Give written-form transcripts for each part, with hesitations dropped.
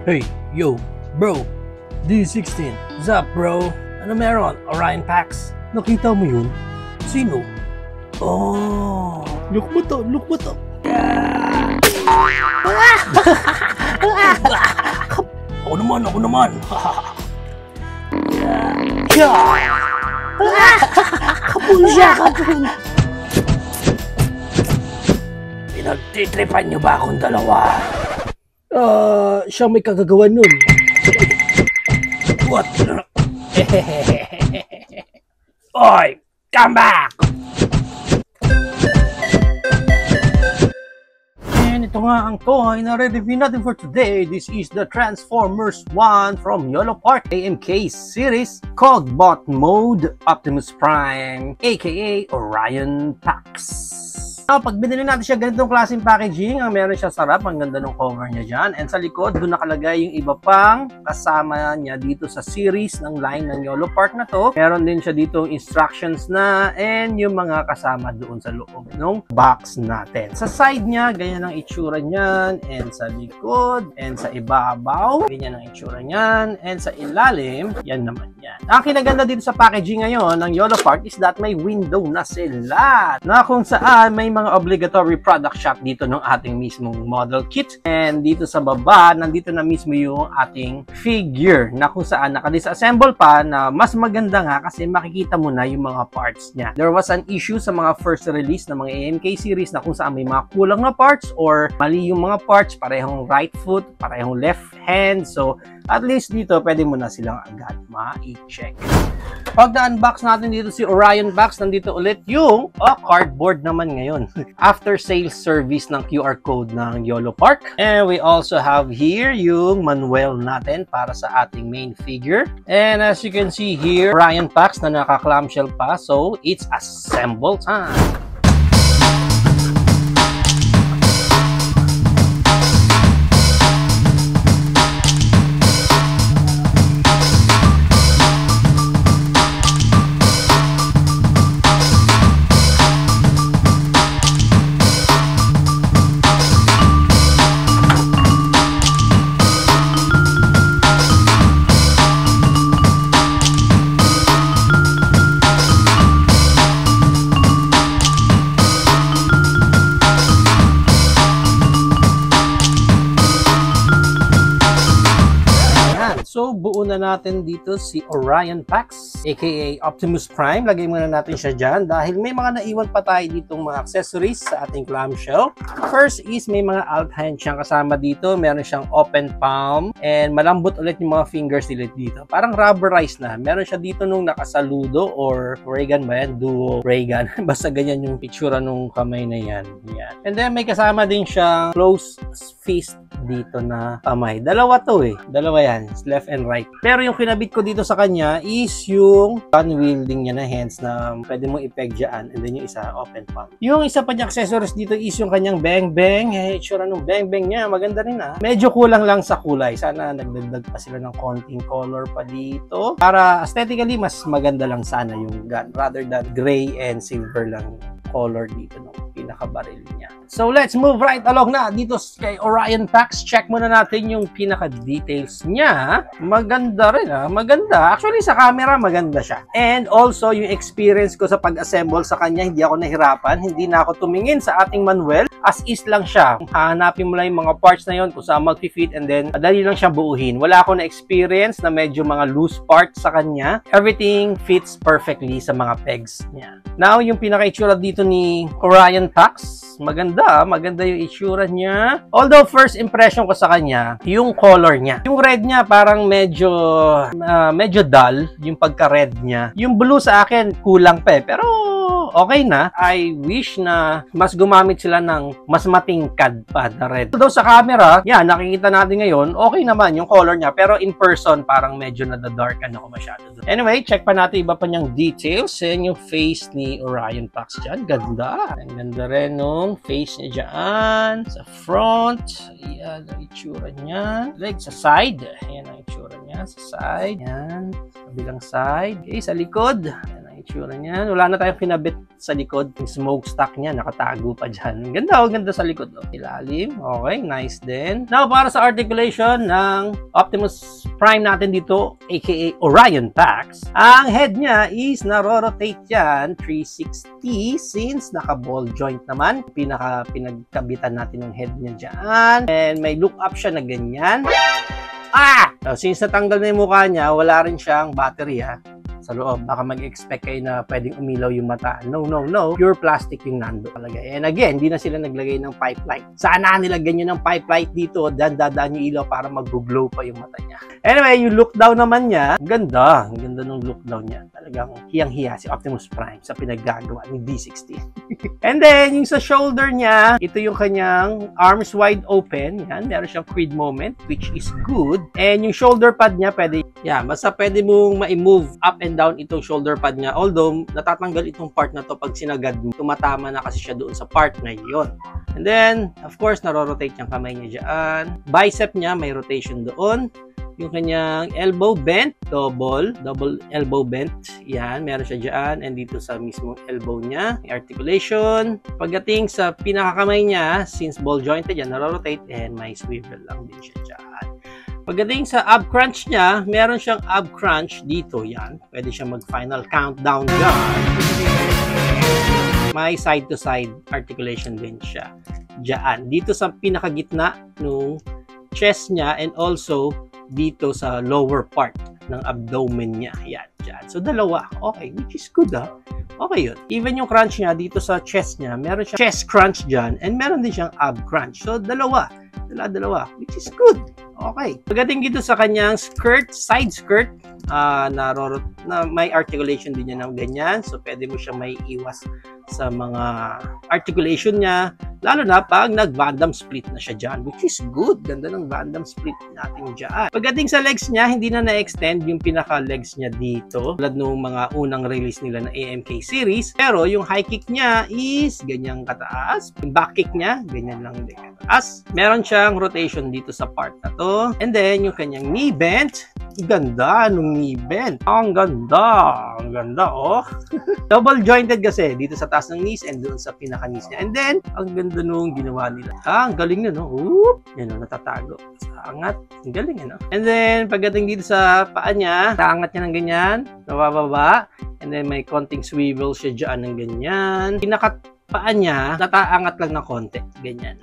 Hey, yo, bro, D16, what's up, bro? Ano meron? Orion Pax? Nakita mo yun? Sino? Oh, look mo to, look mo to. Ako naman, ako naman. Kapul siya, kapul. Pinagtitripan niyo ba akong dalawa? Siya may kagagawa nun. What? Oy, come back! And ito nga ang toy na re-review natin for today. This is the Transformers 1 from YOLO Park AMK series called Bot Mode Optimus Prime, aka Orion Pax. Pag binili natin siya ganitong klaseng packaging, meron siya sarap, ang ganda ng cover niya dyan. And sa likod, doon nakalagay yung iba pang kasama niya dito sa series ng line ng YOLO Park na to. Meron din siya dito instructions na and yung mga kasama doon sa loob ng box natin. Sa side niya, ganyan ang itsura niyan. And sa likod, and sa ibabaw, ganyan ang itsura niyan. And sa ilalim, yan naman yan. Ang kinaganda dito sa packaging ngayon ng YOLO Park is that may window na sila. Na kung saan may mga obligatory product shot dito ng ating mismong model kit. And dito sa baba, nandito na mismo yung ating figure na kung saan naka-disassemble pa na mas maganda nga kasi makikita mo na yung mga parts niya. There was an issue sa mga first release ng mga AMK series na kung saan may mga kulang na parts or mali yung mga parts, parehong right foot, parehong left hand. So, at least dito, pwede mo na silang agad ma-i-check. Pag na-unbox natin dito si Orion Pax, nandito ulit yung cardboard naman ngayon. After sales service ng QR code ng YOLO Park. And we also have here yung manual natin para sa ating main figure. And as you can see here, Orion Pax na naka-clamshell pa. So, it's assemble time. So, buo na natin dito si Orion Pax, aka Optimus Prime. Lagay muna natin siya dyan dahil may mga naiwan pa tayo ditong mga accessories sa ating clamshell. First is may mga alt hand siyang kasama dito. Meron siyang open palm and malambot ulit yung mga fingers nila dito. Parang rubberized na. Meron siya dito nung nakasaludo or Reagan ba yan? Duo Reagan. Basta ganyan yung picture nung kamay na yan. Yan. And then may kasama din siyang close fist dito na kamay. Dalawa to eh. Dalawa yan. Left and right. Pero yung kinabit ko dito sa kanya is yung gun wielding niya na hands na pwede mo ipeg dyan and then yung isa open palm. Yung isa pa niya accessories dito is yung kanyang bang bang. Itsura nung bang bang niya. Maganda rin ah. Medyo kulang lang sa kulay. Sana nagdagdag pa sila ng konting color pa dito. Para aesthetically mas maganda lang sana yung gun rather than gray and silver lang color dito ng pinaka-barrel niya. So let's move right along na dito kay Orion Pax. Check muna natin yung pinaka-details niya. Maganda rin ah. Maganda. Actually sa camera maganda siya. And also yung experience ko sa pag-assemble sa kanya, hindi ako nahirapan. Hindi na ako tumingin sa ating manual. As is lang siya. Hahanapin mo lang yung mga parts na yon kung saan mag-fit and then madali lang siyang buuhin. Wala ako na-experience na medyo mga loose parts sa kanya. Everything fits perfectly sa mga pegs niya. Now yung pinaka-itsura dito ni Orion Pax. Maganda yung itsura niya. Although first impression ko sa kanya, yung color niya. Yung red niya parang medyo dull, yung pagka-red niya. Yung blue sa akin kulang pa eh. Pero okay na. I wish na mas gumamit sila ng mas matingkad pa na red. Although sa camera, yan, nakikita natin ngayon, okay naman yung color niya. Pero in person, parang medyo nadadarkan ako masyado. Anyway, check pa natin iba pa niyang details. Yan yung face ni Orion Pax dyan. Ganda. Ang ganda rin nung face niya dyan. Sa front. Yan ang itsura niya. Like sa side. Yan ang itsura niya. Sa side. Yan. Sa kabilang side. Okay, sa likod. Yan ang itsura niyan. Wala na tayong kinabit sa likod. Yung smokestack niya, nakatago pa dyan. Ganda, ganda sa likod. Ilalim. Okay, nice din. Now, para sa articulation ng Optimus Prime natin dito, aka Orion Pax, ang head niya is naro-rotate yan 360 since naka-ball joint naman. Pinagkabitan natin yung head niya dyan. And may look up siya na ganyan. So, since natanggal na yung mukha niya, wala rin siyang battery sa loob. Baka mag-expect kayo na pwedeng umilaw yung mata. No. Pure plastic yung nando talaga. And again, hindi na sila naglagay ng pipe light. Sana nilagyan nyo ng pipe light dito. Dadaan yung ilaw para mag-glow pa yung mata niya. Anyway, yung look down naman niya, ganda. Ang ganda ng look down niya. Talagang hiyang-hiya si Optimus Prime sa pinaggagawa ni D16. And then, yung sa shoulder niya, ito yung kanyang arms wide open. Yan, meron siyang quid moment, which is good. And yung shoulder pad niya, basta pwede mong ma-move up and down itong shoulder pad niya. Although, natatanggal itong part na to pag sinagad mo. Tumatama na kasi siya doon sa part na yon. And then, of course, naro-rotate yung kamay niya dyan. Bicep niya, may rotation doon. Yung kanyang elbow bent, double elbow bent. Yan, meron siya dyan. And dito sa mismong elbow niya, may articulation. Pagdating sa pinakakamay niya, since ball jointed yan, naro-rotate and may swivel lang din siya dyan. Pagdating sa ab crunch niya, meron siyang ab crunch dito. Yan, pwede siya mag-final countdown dyan. May side-to-side articulation din siya dyan. Dito sa pinakagitna nung chest niya and also dito sa lower part ng abdomen niya. Yan, dyan. So, dalawa. Okay, which is good, Okay yun. Even yung crunch niya dito sa chest niya, meron siyang chest crunch dyan and meron din siyang ab crunch. So, dalawa, which is good. Okay. Pagdating dito sa kanyang skirt, side skirt, na may articulation din niya ng ganyan. So, pwede mo siya may iwas sa mga articulation niya. Lalo na pag nag-Van Damme split na siya dyan, which is good. Ganda ng Van Damme split natin dyan. Pagdating sa legs niya, hindi na na-extend yung pinaka-legs niya dito. Tulad nung mga unang release nila na AMK series. Pero yung high kick niya is ganyang kataas. Yung back kick niya, ganyan lang din kataas. Meron siyang rotation dito sa part na to. And then, yung kanyang knee bend. Ganda nung knee bend. Ang ganda, oh. Double jointed kasi dito sa taas ng knees and doon sa pinaka-knees niya. And then, ang ganda nung ginawa nila. Ang galing na, no? Oop! Yan, natatago. Angat. Ang galing, no? And then, pagdating dito sa paa niya, naangat niya ng ganyan, nabababa. And then, may konting swivel siya dyan ng ganyan. Pinaka-paa niya, nataangat lang ng konti. Ganyan.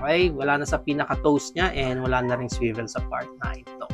Okay? Wala na sa pinaka-toes niya and wala na rin swivel sa part na ito.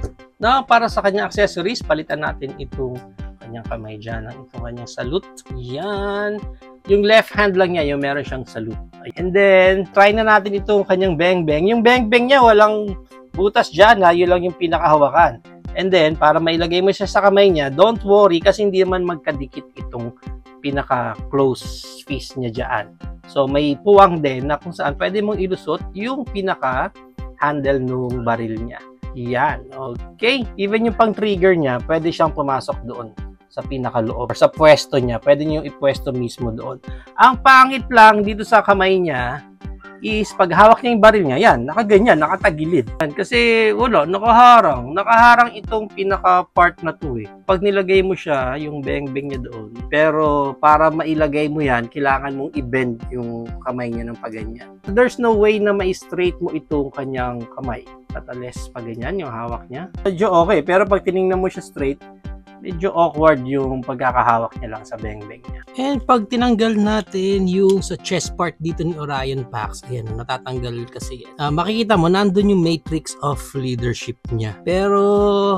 Now, para sa kanyang accessories, palitan natin itong kanyang kamay dyan, itong kanyang salute. Yan. Yung left hand lang niya, yung meron siyang salute. And then, try na natin itong kanyang bang-bang. Yung bang-bang niya, walang butas dyan, yun lang yung pinakahawakan. And then, para mailagay mo siya sa kamay niya, don't worry kasi hindi naman magkadikit itong pinaka-close fist niya dyan. So, may puwang din na kung saan pwede mong ilusot yung pinaka-handle nung baril niya. Yan, okay. Even yung pang-trigger niya, pwede siyang pumasok doon sa pinakaloob. Sa pwesto niya, pwede niyo ipwesto mismo doon. Ang pangit lang dito sa kamay niya is pag hawak niya yung baril niya, yan, nakaganyan, nakatagilid. Kasi wala, nakaharang itong pinaka-part na to Pag nilagay mo siya, yung beng-beng niya doon, pero para mailagay mo yan, kailangan mong i-bend yung kamay niya ng paganyan. There's no way na ma-straight mo itong kanyang kamay. Tatales pa ganyan yung hawak niya. Medyo okay, pero pag tiningnan mo siya straight, medyo awkward yung pagkakahawak niya lang sa beng-beng niya. And pag tinanggal natin yung sa chest part dito ni Orion Pax, ayan, natatanggal kasi. Makikita mo, nandun yung matrix of leadership niya. Pero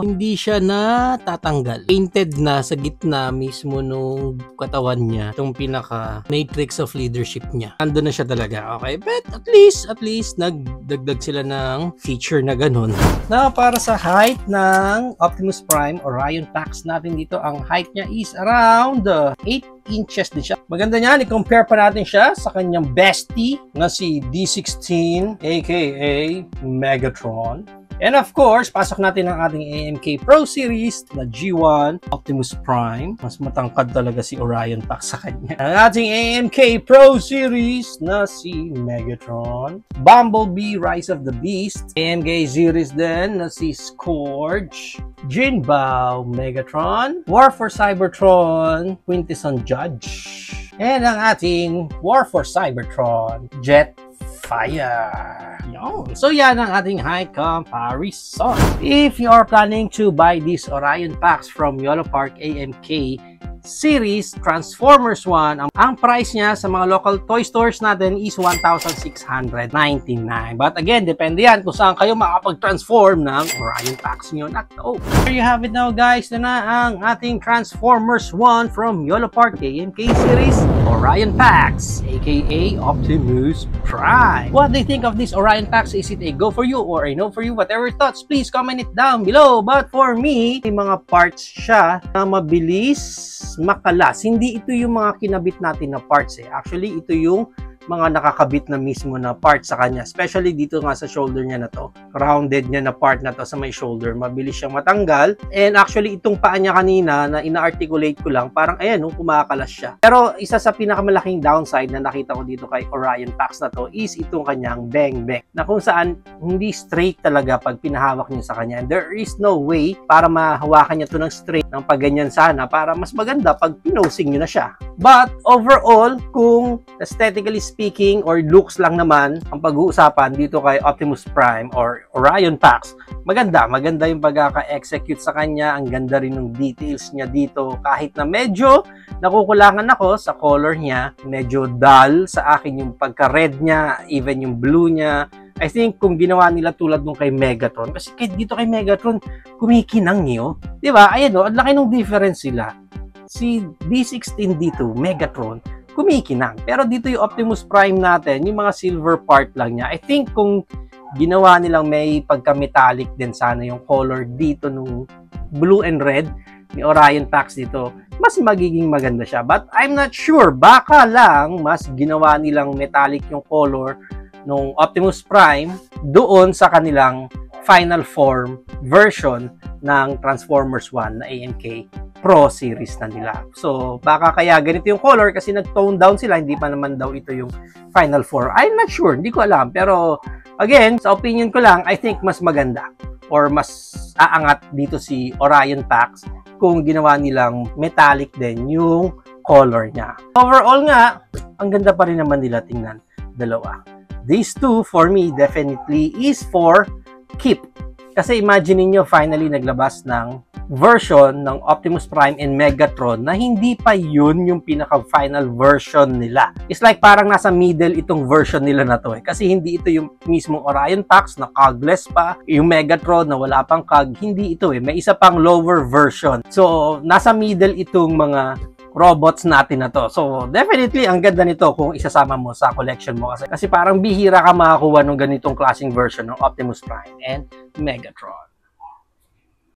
hindi siya natatanggal. Painted na sa gitna mismo nung katawan niya, itong pinaka matrix of leadership niya. Nandun na siya talaga, okay? But at least, nagdagdag sila ng feature na ganun. Now, para sa height ng Optimus Prime, Orion Pax natin dito, ang height niya is around 8 inches din siya. Maganda niyan, i-compare pa natin siya sa kanyang bestie na si D16 aka Megatron. And of course, pasok natin ang ating AMK Pro Series na G1 Optimus Prime. Mas matangkad talaga si Orion Pax sa kanya. Ang ating AMK Pro Series na si Megatron. Bumblebee Rise of the Beast. AMK Series din na si Scourge. Jinbao Megatron. War for Cybertron Quintesson Judge. And ang ating War for Cybertron Jetfire. So yan ang ating high comparison. If you are planning to buy these Orion Pax from Yolo Park AMK Series Transformers 1, ang price niya sa mga local toy stores natin is 1,699. But again, depende yan kung saan kayo makapag-transform ng Orion Pax nyo na to. There you have it now guys, na ang ating Transformers 1 from Yolo Park AMK Series Orion Pax, aka Optimus Prime. What do you think of this Orion Pax? Is it a go for you or a no for you? Whatever your thoughts, please comment it down below. But for me, may mga parts siya na mabilis makalas. Hindi ito yung mga kinabit natin na parts eh. Actually, ito yung mga nakakabit na mismo na part sa kanya. Especially dito nga sa shoulder niya na to. Rounded niya na part na to sa may shoulder. Mabilis siyang matanggal. And actually, itong paa niya kanina na ina-articulate ko lang, parang ayan, kumakalas siya. Pero isa sa pinakamalaking downside na nakita ko dito kay Orion Pax na to is itong kanyang bang-bang. Na kung saan hindi straight talaga pag pinahawak niyo sa kanya. And there is no way para mahawakan niya to ng straight ng pagganyan sana para mas maganda pag pinosing niyo na siya. But overall, kung aesthetically speaking or looks lang naman ang pag-uusapan dito kay Optimus Prime or Orion Pax, maganda yung pagkaka-execute sa kanya. Ang ganda rin ng details niya dito, kahit na medyo nakukulangan ako sa color niya, medyo dull sa akin yung pagka-red niya, even yung blue niya. I think kung ginawa nila tulad nung kay Megatron, kasi dito kay Megatron kumikinang niyo, di ba? Ayan o, ang laki ng difference sila. Si D16 dito, Megatron, kumikinang. Pero dito yung Optimus Prime natin, yung mga silver part lang niya. I think kung ginawa nilang may pagka-metallic din sana yung color dito nung blue and red ni Orion Pax dito, mas magiging maganda siya. But I'm not sure. Baka lang mas ginawa nilang metallic yung color nung Optimus Prime doon sa kanilang final form version ng Transformers 1 na AMK Pro Series na nila. So, baka kaya ganito yung color kasi nag-tone down sila, hindi pa naman daw ito yung final form. I'm not sure, hindi ko alam. Pero, again, sa opinion ko lang, I think mas maganda or mas aangat dito si Orion Pax kung ginawa nilang metallic din yung color niya. Overall nga, ang ganda pa rin naman nila tingnan, dalawa. These two, for me, definitely is for keep. Kasi imagine niyo finally naglabas ng version ng Optimus Prime and Megatron na hindi pa yun yung pinaka-final version nila. It's like parang nasa middle itong version nila na to eh. Kasi hindi ito yung mismong Orion Pax na cogless pa. Yung Megatron na wala pang cog, hindi ito eh. May isa pang lower version. So, nasa middle itong mga robots natin na to. So, definitely, ang ganda nito kung isasama mo sa collection mo. Kasi parang bihira ka makakuha ng ganitong klaseng version ng Optimus Prime and Megatron.